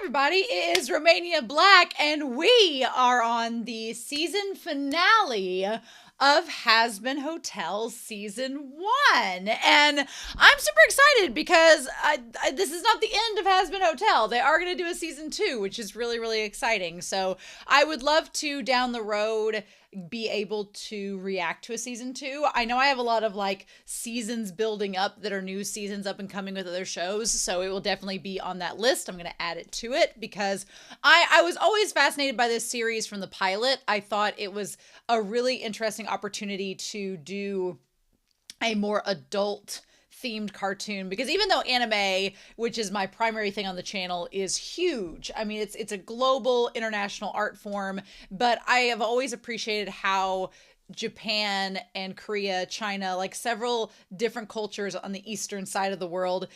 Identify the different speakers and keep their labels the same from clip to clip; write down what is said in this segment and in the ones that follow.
Speaker 1: everybody, it is Romania Black, and we are on the season finale of Hazbin Hotel Season 1. And I'm super excited because this is not the end of Hazbin Hotel. They are going to do a Season 2, which is really, really exciting. So I would love to, down the road, be able to react to a Season 2. I know I have a lot of like seasons building up that are new seasons up and coming with other shows, so it will definitely be on that list. I'm going to add it to it because I was always fascinated by this series from the pilot. I thought it was a really interesting opportunity to do a more adult themed cartoon, because even though anime, which is my primary thing on the channel, is huge, I mean, it's a global international art form, but I have always appreciated how Japan and Korea, China, like several different cultures on the eastern side of the world,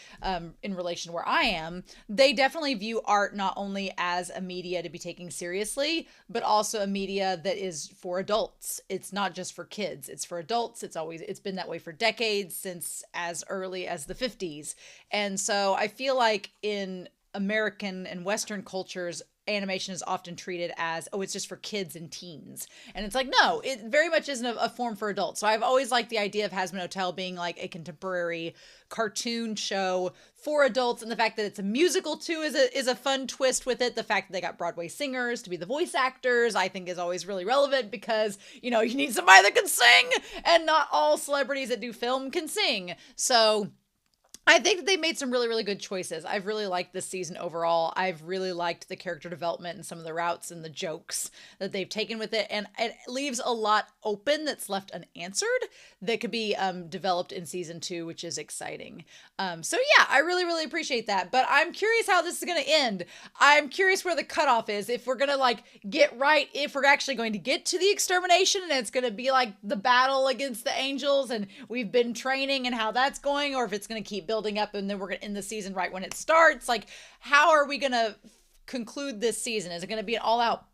Speaker 1: in relation to where I am, they definitely view art not only as a media to be taken seriously, but also a media that is for adults. It's not just for kids, it's for adults. It's been that way for decades, since as early as the 50s. And so I feel like in American and Western cultures, animation is often treated as, oh, it's just for kids and teens. And it's like, no, it very much isn't a form for adults. So I've always liked the idea of Hazbin Hotel being like a contemporary cartoon show for adults. And the fact that it's a musical too is a fun twist with it. The fact that they got Broadway singers to be the voice actors, I think is always really relevant, because, you know, you need somebody that can sing, and not all celebrities that do film can sing. So I think that they made some really, really good choices. I've really liked this season overall. I've really liked the character development and some of the routes and the jokes that they've taken with it. And it leaves a lot open that's left unanswered that could be developed in Season 2, which is exciting. So yeah, I really, really appreciate that. But I'm curious how this is going to end. I'm curious where the cutoff is. If we're going to like get right, if we're actually going to get to the extermination and it's going to be like the battle against the angels and we've been training, and how that's going, or if it's going to keep building up and then we're going to end the season right when it starts. Like, how are we going to conclude this season? Is it going to be an all-out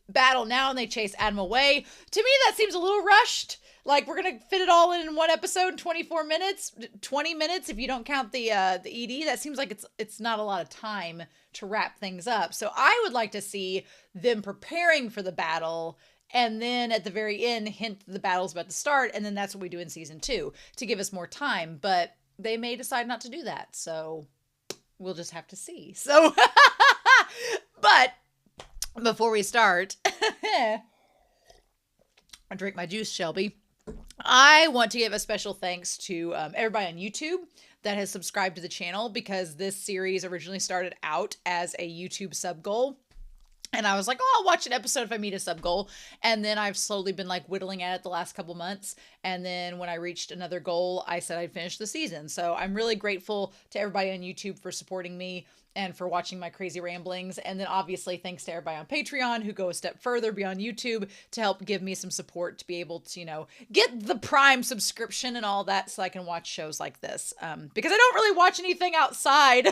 Speaker 1: battle now and they chase Adam away? To me, that seems a little rushed. Like, we're going to fit it all in one episode, 24 minutes, 20 minutes if you don't count the ED. That seems like it's not a lot of time to wrap things up. So I would like to see them preparing for the battle, and then at the very end, hint the battle's about to start, and then that's what we do in Season 2 to give us more time. But they may decide not to do that, so we'll just have to see. So, but before we start, I drink my juice, Shelby. I want to give a special thanks to everybody on YouTube that has subscribed to the channel, because this series originally started out as a YouTube sub goal. And I was like, oh, I'll watch an episode if I meet a sub goal. And then I've slowly been like whittling at it the last couple months. And then when I reached another goal, I said I'd finish the season. So I'm really grateful to everybody on YouTube for supporting me and for watching my crazy ramblings. And then obviously thanks to everybody on Patreon who go a step further beyond YouTube to help give me some support to be able to, you know, get the Prime subscription and all that so I can watch shows like this. Because I don't really watch anything outside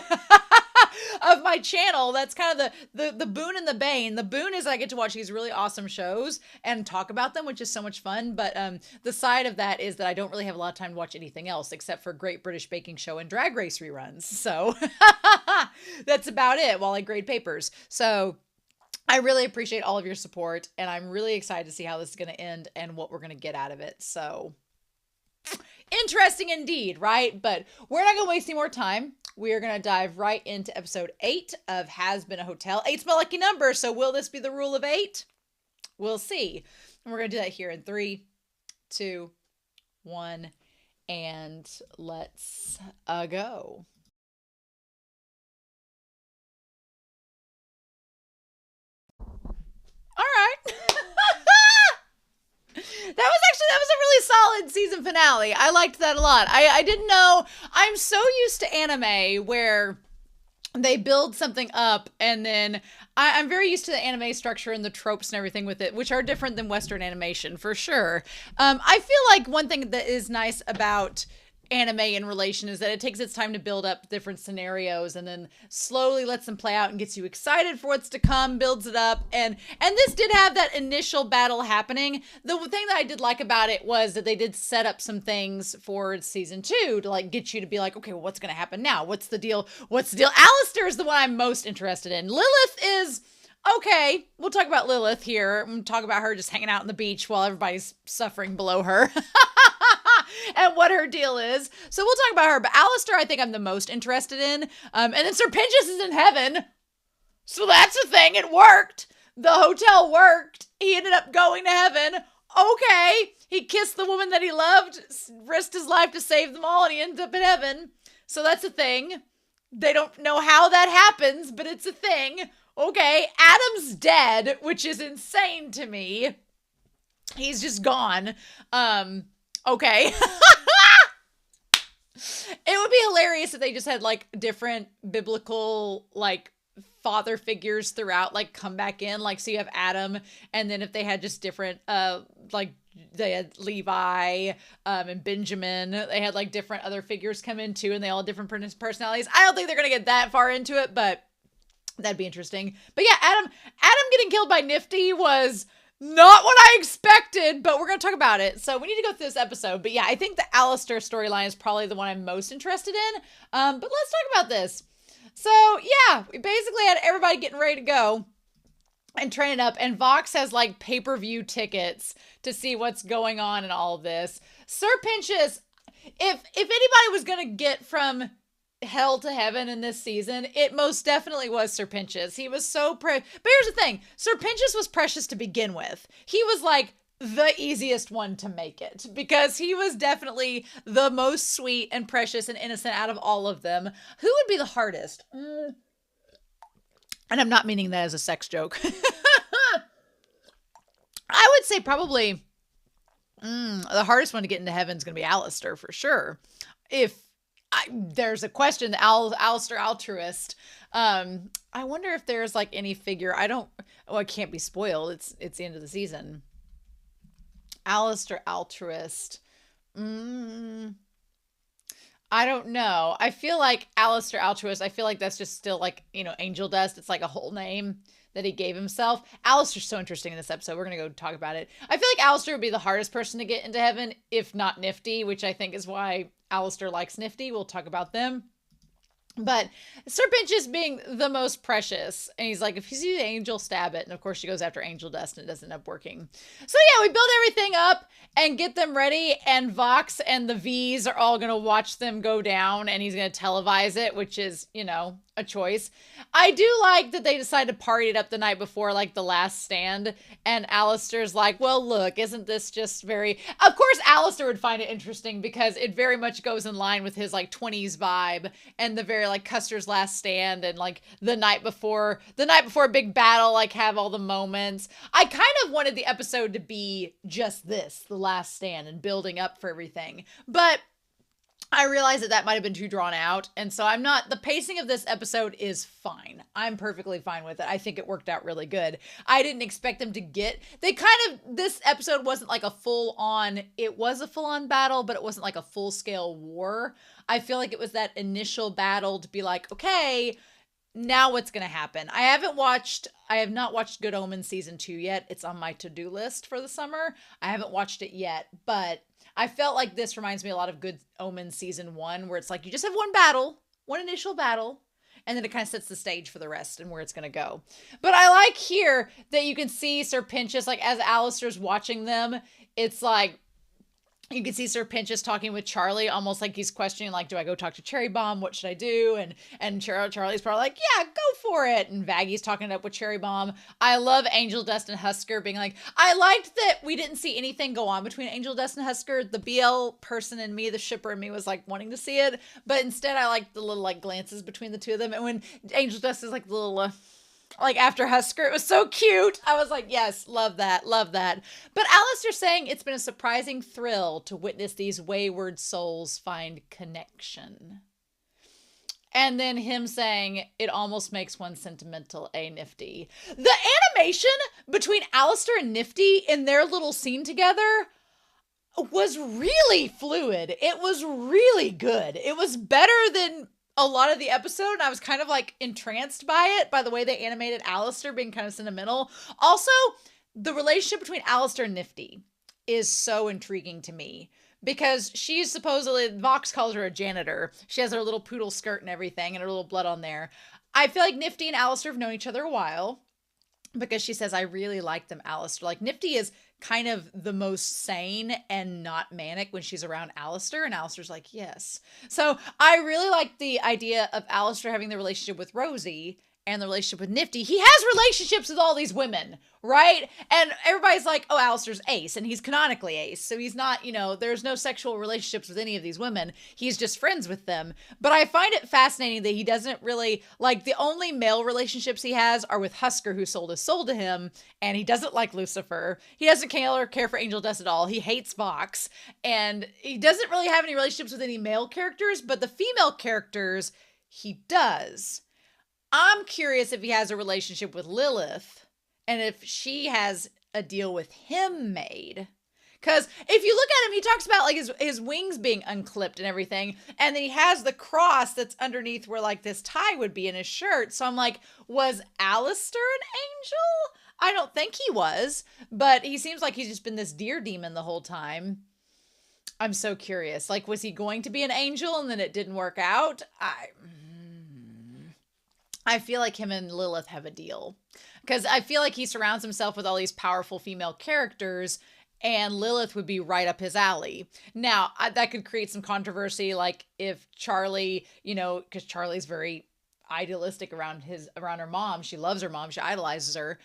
Speaker 1: of my channel. That's kind of the boon and the bane. The boon is I get to watch these really awesome shows and talk about them, which is so much fun. But the side of that is that I don't really have a lot of time to watch anything else except for Great British Baking Show and Drag Race reruns. So that's about it while I grade papers. So I really appreciate all of your support, and I'm really excited to see how this is going to end and what we're going to get out of it. So interesting indeed, right? But we're not going to waste any more time. We are going to dive right into episode 8 of Hazbin Hotel. 8's my lucky number, so will this be the rule of 8? We'll see. And we're going to do that here in 3, 2, 1, and let's go. All right. That was a really solid season finale. I liked that a lot. I didn't know. I'm so used to anime where they build something up, and then I'm very used to the anime structure and the tropes and everything with it, which are different than Western animation for sure. I feel like one thing that is nice about anime in relation is that it takes its time to build up different scenarios and then slowly lets them play out and gets you excited for what's to come, builds it up. And this did have that initial battle happening. The thing that I did like about it was that they did set up some things for season 2 to like get you to be like, okay, well, what's going to happen now? What's the deal? Alastor is the one I'm most interested in. Lilith is okay. We'll talk about Lilith here. I'm going to talk about her just hanging out on the beach while everybody's suffering below her. And what her deal is. So we'll talk about her. But Alastor, I think I'm the most interested in. And then Serpentius is in heaven. So that's the thing. It worked. The hotel worked. He ended up going to heaven. Okay. He kissed the woman that he loved, risked his life to save them all, and he ended up in heaven. So that's a thing. They don't know how that happens, but it's a thing. Okay. Adam's dead, which is insane to me. He's just gone. Okay. It would be hilarious if they just had like different biblical like father figures throughout, like come back in, like so you have Adam, and then if they had just different like they had Levi and Benjamin, they had like different other figures come in too, and they all had different personalities. I don't think they're gonna get that far into it, but that'd be interesting. But yeah, Adam getting killed by Nifty was not what I expected, but we're going to talk about it. So we need to go through this episode. But yeah, I think the Alastor storyline is probably the one I'm most interested in. But let's talk about this. So yeah, we basically had everybody getting ready to go and training up. And Vox has like pay-per-view tickets to see what's going on in all of this. Serpentius, if anybody was going to get from hell to heaven in this season, it most definitely was Serpentius. He was so but here's the thing, Serpentius was precious to begin with. He was like the easiest one to make it because he was definitely the most sweet and precious and innocent out of all of them. Who would be the hardest? And I'm not meaning that as a sex joke. I would say probably the hardest one to get into heaven is going to be Alastor for sure. There's a question, the Alastor altruist. I wonder if there's like any figure. It can't be spoiled. It's the end of the season. Alastor altruist. I don't know. I feel like Alastor altruist. I feel like that's just still like, angel dust. It's like a whole name that he gave himself. Alastor's so interesting in this episode. We're going to go talk about it. I feel like Alastor would be the hardest person to get into heaven, if not Nifty, which I think is why Alastor likes Nifty. We'll talk about them. But Serpentius being the most precious. And he's like, if you see the angel, stab it. And of course she goes after angel dust and it doesn't end up working. So yeah, we build everything up and get them ready. And Vox and the V's are all going to watch them go down. And he's going to televise it, which is, a choice. I do like that they decided to party it up the night before, like the last stand. And Alastor's like, well, look, isn't this just very... Of course, Alastor would find it interesting because it very much goes in line with his like 20s vibe and the very like Custer's last stand and like the night before a big battle, like have all the moments. I kind of wanted the episode to be just this, the last stand and building up for everything. But I realized that might have been too drawn out. And so the pacing of this episode is fine. I'm perfectly fine with it. I think it worked out really good. I didn't expect them to this episode wasn't like it was a full on battle, but it wasn't like a full scale war. I feel like it was that initial battle to be like, okay, now what's going to happen? I have not watched Good Omens season 2 yet. It's on my to-do list for the summer. I haven't watched it yet, but I felt like this reminds me a lot of Good Omens season 1, where it's like you just have one initial battle, and then it kind of sets the stage for the rest and where it's going to go. But I like here that you can see Serpentius, like as Alastor's watching them, it's like you can see Serpentius talking with Charlie, almost like he's questioning, like, do I go talk to Cherry Bomb? What should I do? And Charlie's probably like, yeah, go for it. And Vaggy's talking it up with Cherry Bomb. I love Angel Dust and Husker being like, I liked that we didn't see anything go on between Angel Dust and Husker. The BL person in me, the shipper in me, was like wanting to see it. But instead I liked the little like glances between the two of them. And when Angel Dust is like the little... like after Husker, it was so cute. I was like, yes, love that. But Alastor saying it's been a surprising thrill to witness these wayward souls find connection. And then him saying it almost makes one sentimental, Nifty. The animation between Alastor and Nifty in their little scene together, was really fluid. It was really good. It was better than a lot of the episode, and I was kind of like entranced by it, by the way they animated Alastor being kind of sentimental. Also, the relationship between Alastor and Nifty is so intriguing to me because she's supposedly, Vox calls her a janitor. She has her little poodle skirt and everything and her little blood on there. I feel like Nifty and Alastor have known each other a while because she says, I really like them, Alastor. Like, Nifty is kind of the most sane and not manic when she's around Alastor, and Alastor's like, yes. So I really like the idea of Alastor having the relationship with Rosie and the relationship with Nifty. He has relationships with all these women, right? And everybody's like, oh, Alastor's ace, and he's canonically ace. So he's not, there's no sexual relationships with any of these women. He's just friends with them. But I find it fascinating that he doesn't really, like, the only male relationships he has are with Husker, who sold his soul to him, and he doesn't like Lucifer. He doesn't care for Angel Dust at all. He hates Vox, and he doesn't really have any relationships with any male characters, but the female characters, he does. I'm curious if he has a relationship with Lilith and if she has a deal with him made. Because if you look at him, he talks about like his wings being unclipped and everything. And then he has the cross that's underneath where like this tie would be in his shirt. So I'm like, was Alastor an angel? I don't think he was. But he seems like he's just been this deer demon the whole time. I'm so curious. Like, was he going to be an angel and then it didn't work out? I feel like him and Lilith have a deal because I feel like he surrounds himself with all these powerful female characters and Lilith would be right up his alley. Now, that could create some controversy, like if Charlie, because Charlie's very idealistic around her mom. She loves her mom. She idolizes her.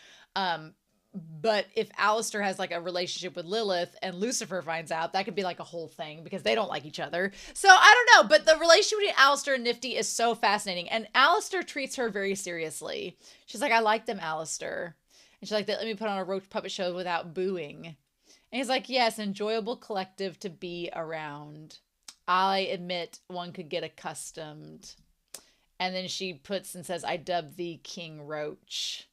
Speaker 1: But if Alastor has like a relationship with Lilith and Lucifer finds out, that could be like a whole thing because they don't like each other. So I don't know, but the relationship between Alastor and Nifty is so fascinating. And Alastor treats her very seriously. She's like, I like them, Alastor. And she's like, let me put on a roach puppet show without booing. And he's like, yes, enjoyable collective to be around. I admit one could get accustomed. And then she puts and says, I dub thee King Roach.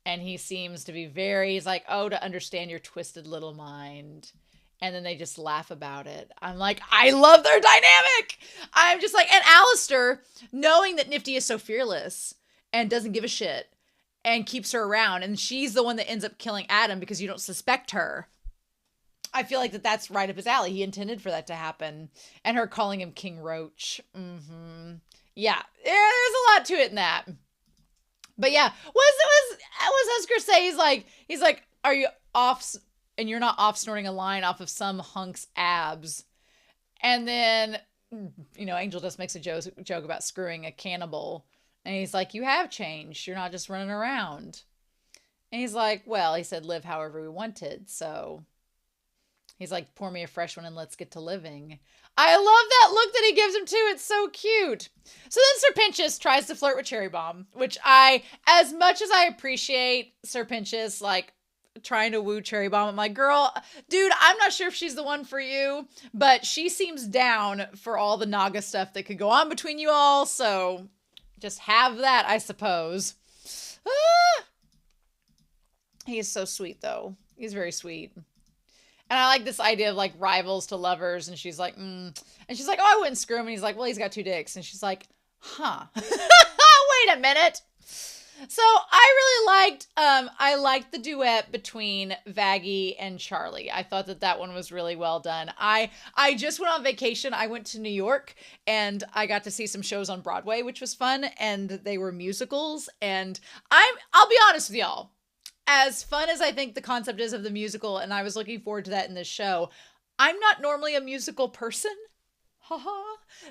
Speaker 1: And he seems to be he's like, oh, to understand your twisted little mind. And then they just laugh about it. I'm like, I love their dynamic. I'm just like, and Alastor, knowing that Nifty is so fearless and doesn't give a shit and keeps her around. And she's the one that ends up killing Adam because you don't suspect her. I feel like that's right up his alley. He intended for that to happen. And her calling him King Roach. Yeah, there's a lot to it in that. But yeah, what was Husker say? He's like, are you off? And you're not off snorting a line off of some hunk's abs. And then, Angel just makes a joke about screwing a cannibal. And he's like, you have changed. You're not just running around. And he's like, well, he said, live however we wanted. So he's like, pour me a fresh one and let's get to living. I love that look that he gives him too. It's so cute. So then Serpentius tries to flirt with Cherry Bomb, which as much as I appreciate Serpentius, like trying to woo Cherry Bomb, I'm like, girl, dude, I'm not sure if she's the one for you, but she seems down for all the Naga stuff that could go on between you all. So just have that, I suppose. He is so sweet though. He's very sweet. And I like this idea of like rivals to lovers. And she's like, And she's like, oh, I wouldn't screw him. And he's like, well, he's got 2 dicks. And she's like, huh. Wait a minute. So I liked the duet between Vaggie and Charlie. I thought that one was really well done. I just went on vacation. I went to New York and I got to see some shows on Broadway, which was fun. And they were musicals. And I'll be honest with y'all. As fun as I think the concept is of the musical, and I was looking forward to that in this show, I'm not normally a musical person. Haha.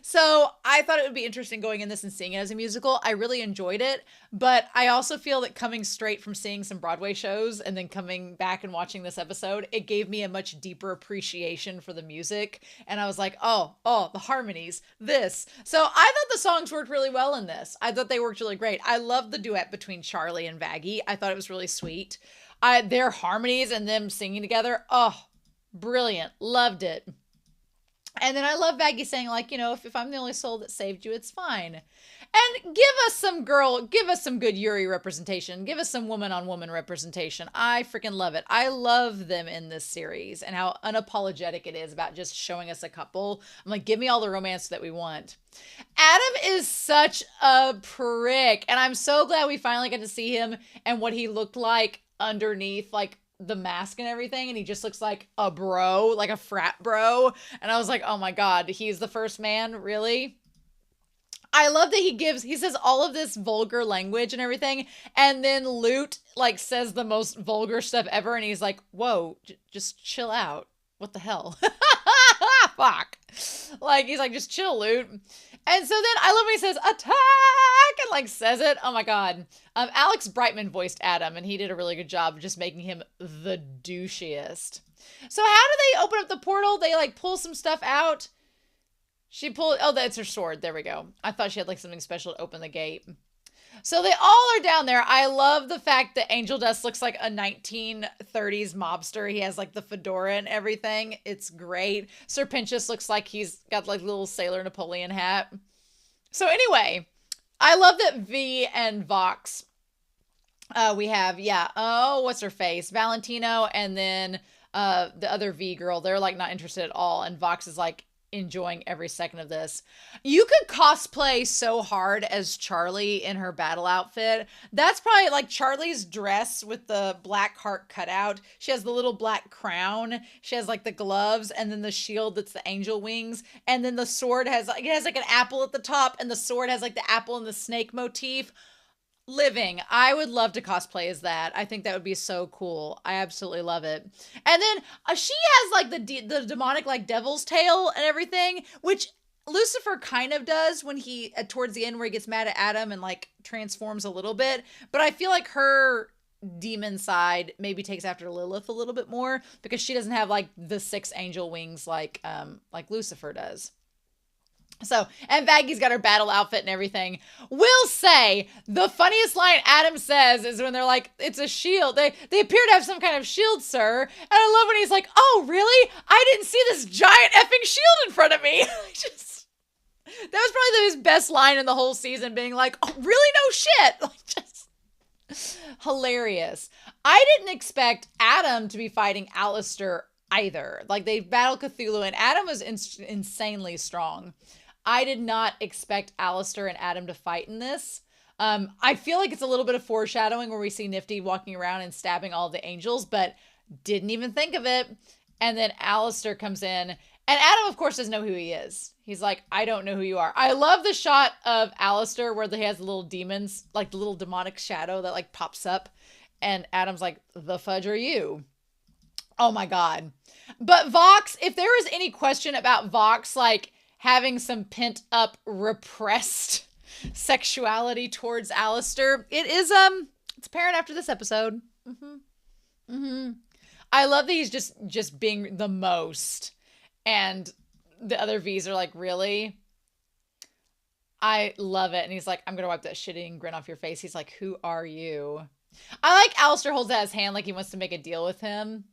Speaker 1: So I thought it would be interesting going in this and seeing it as a musical. I really enjoyed it, but I also feel that coming straight from seeing some Broadway shows and then coming back and watching this episode, it gave me a much deeper appreciation for the music. And I was like, oh, the harmonies, this. So I thought the songs worked really well in this. I thought they worked really great. I loved the duet between Charlie and Vaggie. I thought it was really sweet. Their harmonies and them singing together, oh, brilliant. Loved it. And then I love Baggy saying, like, you know, if I'm the only soul that saved you, it's fine. And give us some good Yuri representation. Give us some woman on woman representation. I freaking love it. I love them in this series and how unapologetic it is about just showing us a couple. I'm like, give me all the romance that we want. Adam is such a prick. And I'm so glad we finally get to see him and what he looked like underneath, like, the mask and everything, and he just looks like a bro, like a frat bro. And I was like, oh my god, he's the first man, really? I love that he says all of this vulgar language and everything, and then Lute like says the most vulgar stuff ever, and he's like, whoa, just chill out. What the hell? Fuck. Like, he's like, just chill, Lute. And so then I love when he says attack and like says it. Oh my god. Alex Brightman voiced Adam, and he did a really good job of just making him the douchiest. So how do they open up the portal? They like pull some stuff out. She pulled, oh, that's her sword. There we go. I thought she had like something special to open the gate. So they all are down there. I love the fact that Angel Dust looks like a 1930s mobster. He has like the fedora and everything. It's great. Serpentius looks like he's got like a little Sailor Napoleon hat. So anyway, I love that V and Vox, we have, yeah, oh, what's her face? Valentino, and then the other V girl, they're like not interested at all. And Vox is like, enjoying every second of this. You could cosplay so hard as Charlie in her battle outfit. That's probably like Charlie's dress with the black heart cutout. She has the little black crown. She has like the gloves and then the shield that's the angel wings. And then the sword has like, it has like an apple at the top, and the sword has like the apple and the snake motif. Living. I would love to cosplay as that. I think that would be so cool. I absolutely love it. And then she has like the demonic like devil's tail and everything, which Lucifer kind of does when he towards the end where he gets mad at Adam and like transforms a little bit. But I feel like her demon side maybe takes after Lilith a little bit more because she doesn't have like the 6 angel wings like Lucifer does. So, and Baggy's got her battle outfit and everything. Will say the funniest line Adam says is when they're like, it's a shield. They appear to have some kind of shield, sir. And I love when he's like, oh, really? I didn't see this giant effing shield in front of me. Just, that was probably his best line in the whole season, being like, oh, really? No shit. Like, just hilarious. I didn't expect Adam to be fighting Alastor either. Like, they battle Cthulhu, and Adam was insanely strong. I did not expect Alastor and Adam to fight in this. I feel like it's a little bit of foreshadowing where we see Nifty walking around and stabbing all the angels, but didn't even think of it. And then Alastor comes in, and Adam, of course, doesn't know who he is. He's like, I don't know who you are. I love the shot of Alastor where he has the little demons, like the little demonic shadow that like pops up. And Adam's like, the fudge are you? Oh my God. But Vox, if there was any question about Vox, like, having some pent up repressed sexuality towards Alastor, it's apparent after this episode. I love that he's just being the most, and the other V's are like, really? I love it. And he's like, I'm gonna wipe that shitting grin off your face. He's like, who are you? I like Alastor holds out his hand like he wants to make a deal with him.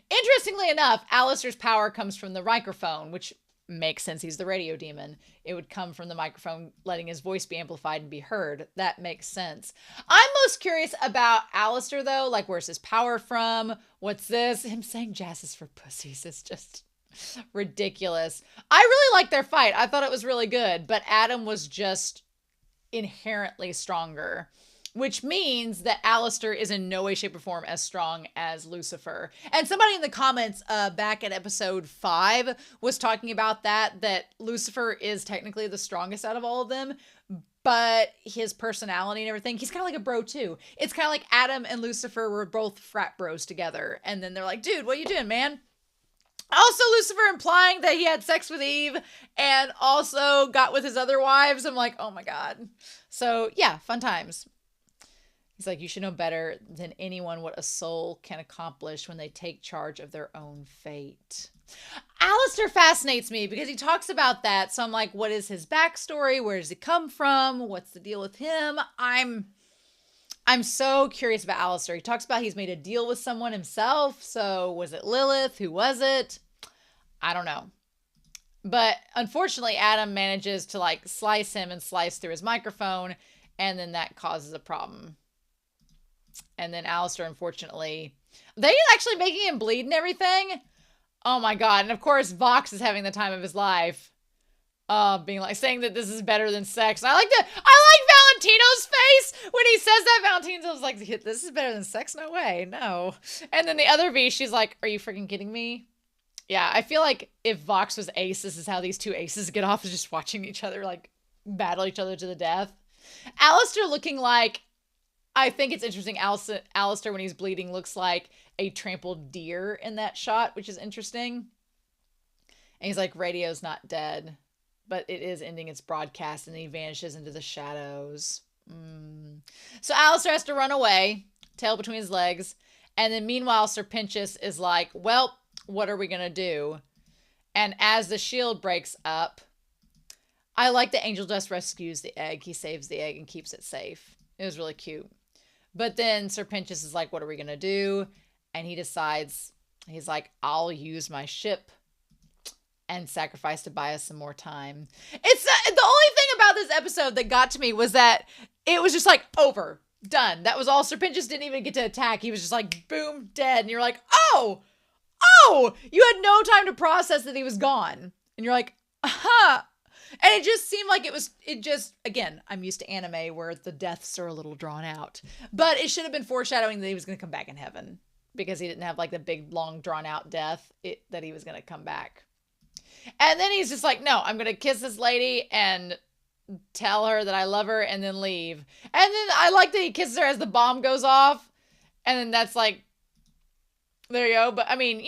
Speaker 1: Interestingly enough, Alastor's power comes from the microphone, which makes sense. He's the radio demon. It would come from the microphone, letting his voice be amplified and be heard. That makes sense. I'm most curious about Alastor, though. Like, where's his power from? What's this? Him saying jazz is for pussies is just ridiculous. I really liked their fight. I thought it was really good, but Adam was just inherently stronger, which means that Alastor is in no way, shape, or form as strong as Lucifer. And somebody in the comments back at episode 5 was talking about that Lucifer is technically the strongest out of all of them, but his personality and everything, he's kind of like a bro too. It's kind of like Adam and Lucifer were both frat bros together. And then they're like, dude, what are you doing, man? Also, Lucifer implying that he had sex with Eve and also got with his other wives. I'm like, oh my God. So yeah, fun times. He's like, you should know better than anyone what a soul can accomplish when they take charge of their own fate. Alastor fascinates me because he talks about that. So I'm like, what is his backstory? Where does he come from? What's the deal with him? I'm so curious about Alastor. He talks about he's made a deal with someone himself. So was it Lilith? Who was it? I don't know. But unfortunately, Adam manages to like slice him and slice through his microphone, and then that causes a problem. And then Alastor, unfortunately, they actually making him bleed and everything. Oh my god. And of course, Vox is having the time of his life. Being like, saying that this is better than sex. And I like Valentino's face when he says that. Valentino's like, this is better than sex? No way. No. And then the other V, she's like, are you freaking kidding me? Yeah, I feel like if Vox was ace, this is how these two aces get off, is just watching each other like battle each other to the death. Alastor looking like, I think it's interesting, Alastor when he's bleeding looks like a trampled deer in that shot, which is interesting. And he's like, radio's not dead, but it is ending its broadcast, and he vanishes into the shadows. So Alastor has to run away, tail between his legs. And then meanwhile, Serpentius is like, well, what are we going to do? And as the shield breaks up, I like that Angel Dust rescues the egg. He saves the egg and keeps it safe. It was really cute. But then Serpentius is like, what are we going to do? And he decides, he's like, I'll use my ship and sacrifice to buy us some more time. It's the only thing about this episode that got to me was that it was just like, over, done. That was all. Serpentius didn't even get to attack. He was just like, boom, dead. And you're like, oh, you had no time to process that he was gone. And you're like, aha. And it just seemed like again, I'm used to anime where the deaths are a little drawn out. But it should have been foreshadowing that he was going to come back in heaven, because he didn't have like the big, long, drawn out death that he was going to come back. And then he's just like, no, I'm going to kiss this lady and tell her that I love her and then leave. And then I like that he kisses her as the bomb goes off. And then that's like, there you go. But I mean,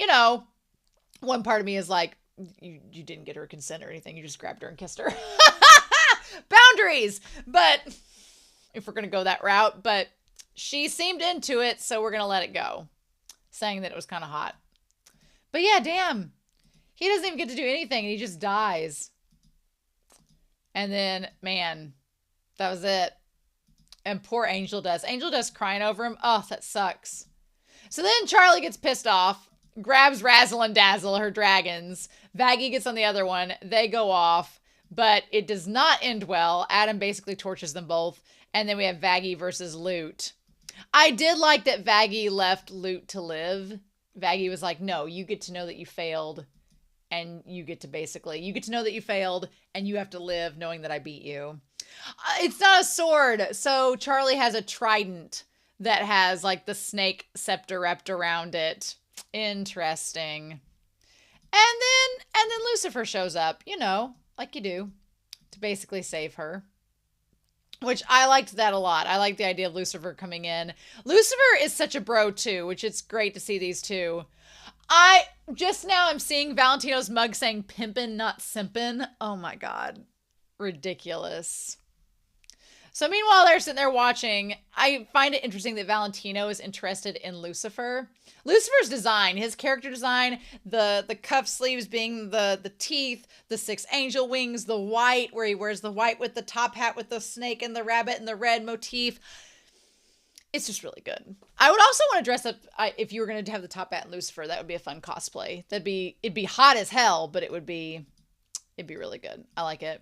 Speaker 1: one part of me is like, you didn't get her consent or anything. You just grabbed her and kissed her. Boundaries. But if we're going to go that route, but she seemed into it, so we're going to let it go, saying that it was kind of hot. But yeah, damn. He doesn't even get to do anything, and he just dies. And then, man, that was it. And poor Angel Dust. Angel Dust crying over him. Oh, that sucks. So then Charlie gets pissed off, grabs Razzle and Dazzle, her dragons. Vaggie gets on the other one. They go off, but it does not end well. Adam basically torches them both. And then we have Vaggie versus Loot. I did like that Vaggie left Loot to live. Vaggie was like, no, you get to know that you failed. And you get to know that you failed, and you have to live knowing that I beat you. It's not a sword. So Charlie has a trident that has like the snake scepter wrapped around it. Interesting. And then Lucifer shows up, like you do, to basically save her. Which I liked that a lot. I like the idea of Lucifer coming in. Lucifer is such a bro too, which it's great to see these two. I'm seeing Valentino's mug saying pimpin', not simpin'. Oh my God. Ridiculous. So meanwhile, they're sitting there watching. I find it interesting that Valentino is interested in Lucifer. Lucifer's design, his character design, the cuff sleeves being the teeth, the 6 angel wings, the white, where he wears the white with the top hat with the snake and the rabbit and the red motif. It's just really good. I would also want to dress up, if you were going to have the top hat and Lucifer, that would be a fun cosplay. It'd be hot as hell, but it'd be really good. I like it.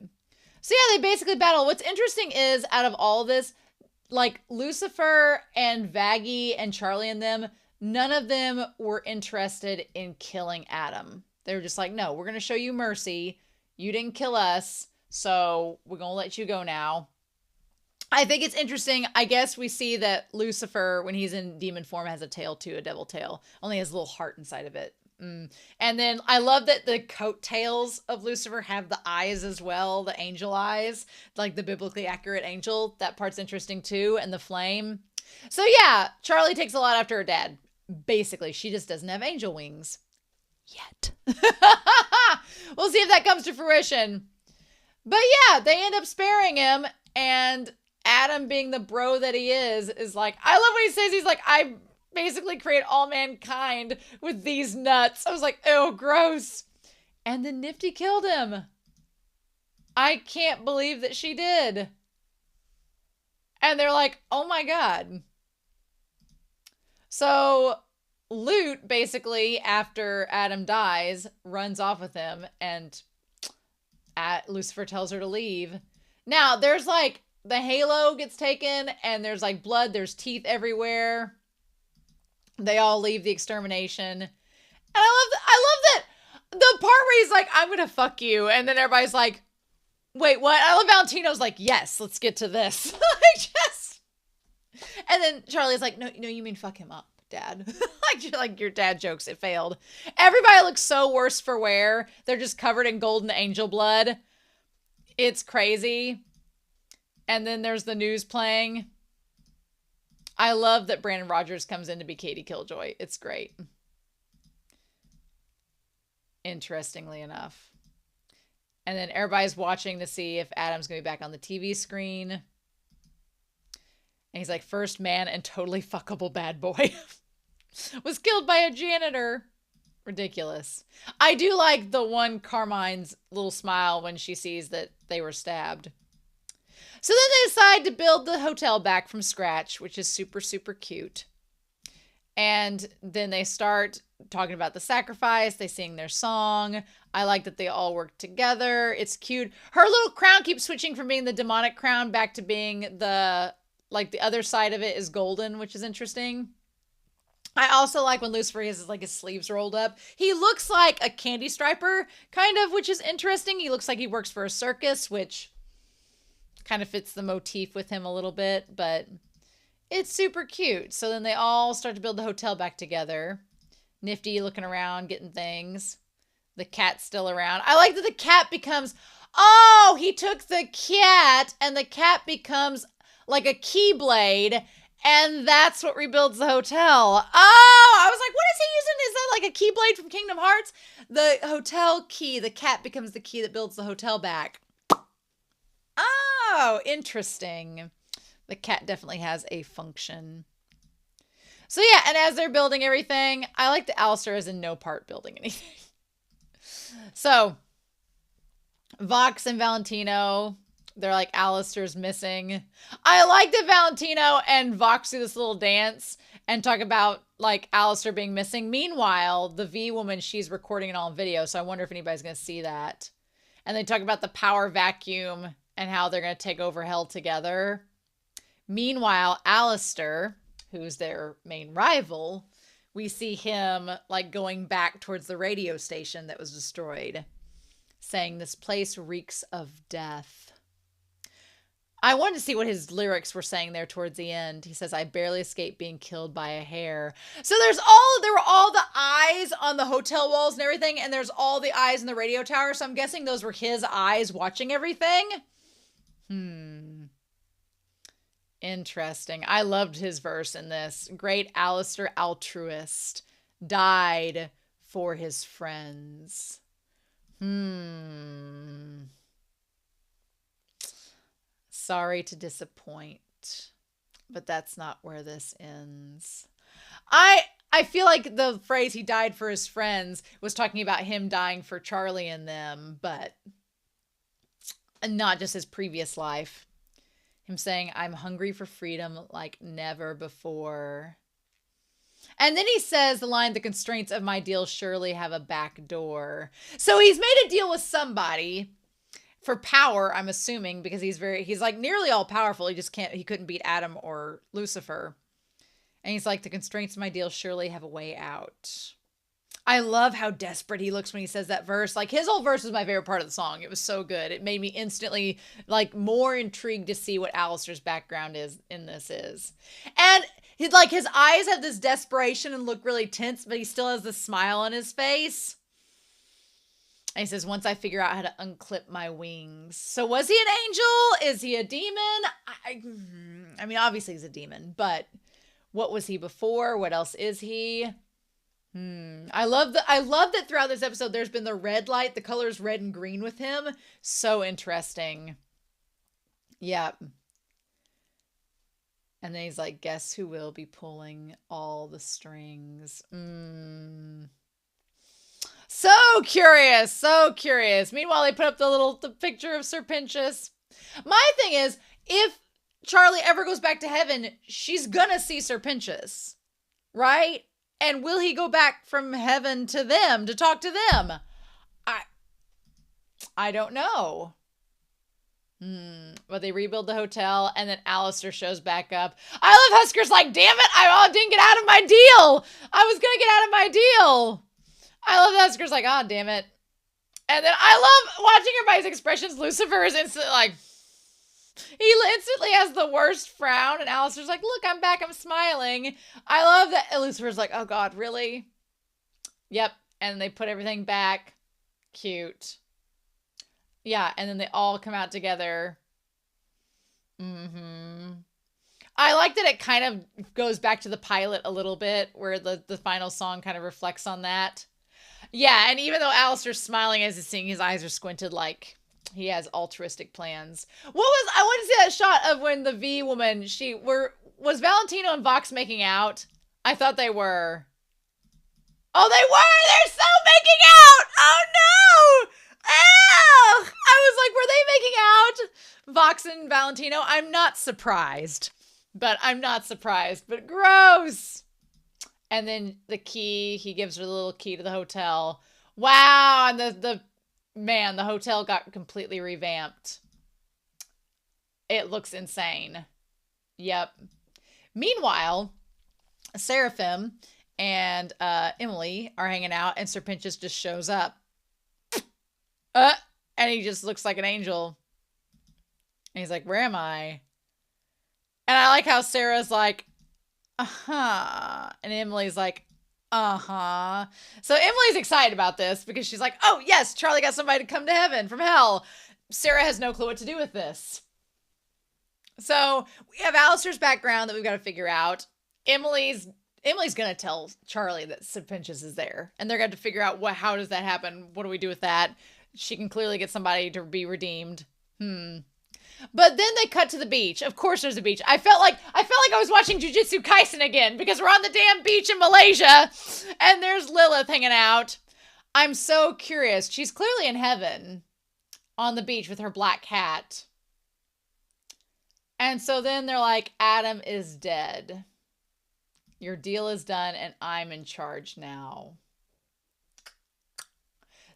Speaker 1: So yeah, they basically battle. What's interesting is, out of all this, like Lucifer and Vaggie and Charlie and them, none of them were interested in killing Adam. They were just like, no, we're going to show you mercy. You didn't kill us, so we're going to let you go now. I think it's interesting. I guess we see that Lucifer, when he's in demon form, has a tail too, a devil tail. Only has a little heart inside of it. And then I love that the coattails of Lucifer have the eyes as well, the angel eyes, like the biblically accurate angel. That part's interesting too, and the flame. So yeah, Charlie takes a lot after her dad. Basically, she just doesn't have angel wings yet. We'll see if that comes to fruition. But yeah, they end up sparing him, and Adam, being the bro that he is like, I love what he says. He's like, I basically create all mankind with these nuts. I was like, ew, gross. And then Nifty killed him. I can't believe that she did. And they're like, oh my God. So Loot, basically, after Adam dies, runs off with him, and Lucifer tells her to leave. Now, there's like, the halo gets taken, and there's like blood, there's teeth everywhere. They all leave the extermination. And I love that the part where he's like, I'm gonna fuck you, and then everybody's like, wait, what? I love Valentino's like, yes, let's get to this. And then Charlie's like, no, you mean fuck him up, Dad. like your dad jokes, it failed. Everybody looks so worse for wear. They're just covered in golden angel blood. It's crazy. And then there's the news playing. I love that Brandon Rogers comes in to be Katie Killjoy. It's great. Interestingly enough. And then everybody's watching to see if Adam's going to be back on the TV screen. And he's like, first man and totally fuckable bad boy was killed by a janitor. Ridiculous. I do like the one Carmine's little smile when she sees that they were stabbed. So then they decide to build the hotel back from scratch, which is super, super cute. And then they start talking about the sacrifice. They sing their song. I like that they all work together. It's cute. Her little crown keeps switching from being the demonic crown back to being the other side of it is golden, which is interesting. I also like when Lucifer has like his sleeves rolled up. He looks like a candy striper, kind of, which is interesting. He looks like he works for a circus, which kind of fits the motif with him a little bit, but it's super cute. So then they all start to build the hotel back together. Nifty looking around, getting things. The cat's still around. I like that the cat becomes, oh, he took the cat and the cat becomes like a keyblade, and that's what rebuilds the hotel. Oh, I was like, what is he using? Is that like a keyblade from Kingdom Hearts? The hotel key, the cat becomes the key that builds the hotel back. Oh, interesting. The cat definitely has a function. So yeah, and as they're building everything, I like that Alastor is in no part building anything. So, Vox and Valentino, they're like, Alastor's missing. I like that Valentino and Vox do this little dance and talk about like Alastor being missing. Meanwhile, the V woman, she's recording it all in video, so I wonder if anybody's going to see that. And they talk about the power vacuum and how they're going to take over hell together. Meanwhile, Alastor, who's their main rival, we see him like going back towards the radio station that was destroyed, saying this place reeks of death. I wanted to see what his lyrics were saying there towards the end. He says, I barely escaped being killed by a hair. So there were all the eyes on the hotel walls and everything, and there's all the eyes in the radio tower. So I'm guessing those were his eyes watching everything. Interesting. I loved his verse in this. Great Alastor altruist. Died for his friends. Sorry to disappoint, but that's not where this ends. I feel like the phrase he died for his friends was talking about him dying for Charlie and them, but not just his previous life. Him saying, I'm hungry for freedom like never before. And then he says the line, the constraints of my deal surely have a back door. So he's made a deal with somebody for power, I'm assuming, because he's like nearly all powerful. He couldn't beat Adam or Lucifer. And he's like, the constraints of my deal surely have a way out. I love how desperate he looks when he says that verse. Like, his whole verse was my favorite part of the song. It was so good. It made me instantly like more intrigued to see what Alastor's background in this is. And his eyes have this desperation and look really tense, but he still has this smile on his face. And he says, once I figure out how to unclip my wings. So was he an angel? Is he a demon? I mean, obviously he's a demon, but what was he before? What else is he? I love that throughout this episode, there's been the red light, the colors red and green with him. So interesting. Yep. And then he's like, guess who will be pulling all the strings? So curious, so curious. Meanwhile, they put up the picture of Serpentius. My thing is, if Charlie ever goes back to heaven, she's gonna see Serpentius, right? And will he go back from heaven to them to talk to them? I don't know. But they rebuild the hotel, and then Alastor shows back up. I love Husker's like, damn it, I didn't get out of my deal. I was gonna get out of my deal. I love that Husker's like, oh, damn it. And then I love watching everybody's expressions. Lucifer is instantly like, he instantly has the worst frown, and Alastor's like, look, I'm back, I'm smiling. I love that Lucifer's like, oh God, really? Yep, and they put everything back. Cute. Yeah, and then they all come out together. I like that it kind of goes back to the pilot a little bit, where the final song kind of reflects on that. Yeah, and even though Alastor's smiling as he's singing, his eyes are squinted like he has altruistic plans. I want to see that shot of when the V woman, was Valentino and Vox making out? I thought they were. Oh, they were! They're so making out! Oh no! Oh! I was like, were they making out? Vox and Valentino? I'm not surprised. But gross! And then the key, he gives her the little key to the hotel. Wow, and the hotel got completely revamped. It looks insane. Yep. Meanwhile, Seraphim and Emily are hanging out, and Serpentius just shows up. And he just looks like an angel. And he's like, where am I? And I like how Sarah's like, uh-huh. And Emily's like, uh-huh. So Emily's excited about this because she's like, oh, yes, Charlie got somebody to come to heaven from hell. Sarah has no clue what to do with this. So we have Alastor's background that we've got to figure out. Emily's going to tell Charlie that Serpentius is there. And they're going to figure out how does that happen? What do we do with that? She can clearly get somebody to be redeemed. But then they cut to the beach. Of course there's a beach. I felt like I was watching Jujutsu Kaisen again because we're on the damn beach in Malaysia and there's Lilith hanging out. I'm so curious. She's clearly in heaven on the beach with her black cat. And so then they're like, Adam is dead. Your deal is done and I'm in charge now.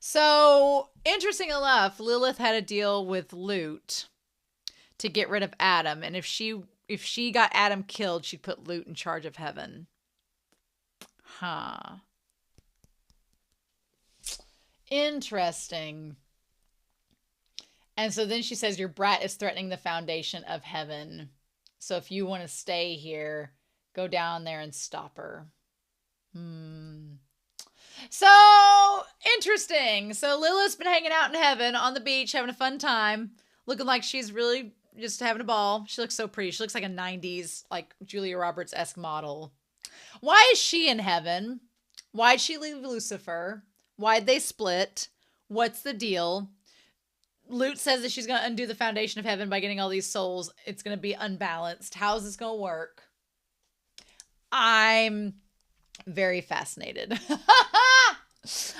Speaker 1: So, interesting enough, Lilith had a deal with Lute to get rid of Adam, and if she got Adam killed, she'd put Lute in charge of heaven. Huh. Interesting. And so then she says, your brat is threatening the foundation of heaven. So if you want to stay here, go down there and stop her. So, interesting. So Lilith's been hanging out in heaven on the beach, having a fun time, looking like she's really just having a ball. She looks so pretty. She looks like a 90s, like Julia Roberts-esque model. Why is she in heaven? Why'd she leave Lucifer? Why'd they split? What's the deal? Lute says that she's going to undo the foundation of heaven by getting all these souls. It's going to be unbalanced. How is this going to work? I'm very fascinated.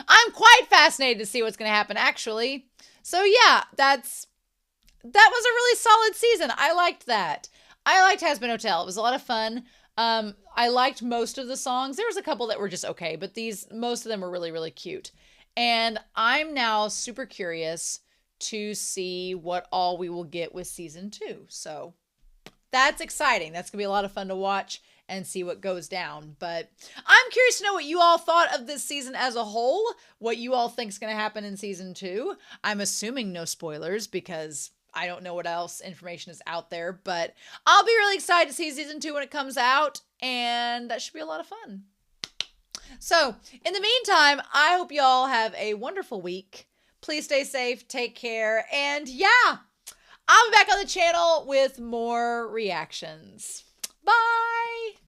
Speaker 1: I'm quite fascinated to see what's going to happen, actually. So yeah, that was a really solid season. I liked that. I liked Hazbin Hotel. It was a lot of fun. I liked most of the songs. There was a couple that were just okay, but most of them were really, really cute. And I'm now super curious to see what all we will get with season 2. So that's exciting. That's going to be a lot of fun to watch and see what goes down. But I'm curious to know what you all thought of this season as a whole, what you all think is going to happen in season 2. I'm assuming no spoilers because I don't know what else information is out there, but I'll be really excited to see season 2 when it comes out, and that should be a lot of fun. So in the meantime, I hope you all have a wonderful week. Please stay safe, take care, and yeah, I'll be back on the channel with more reactions. Bye!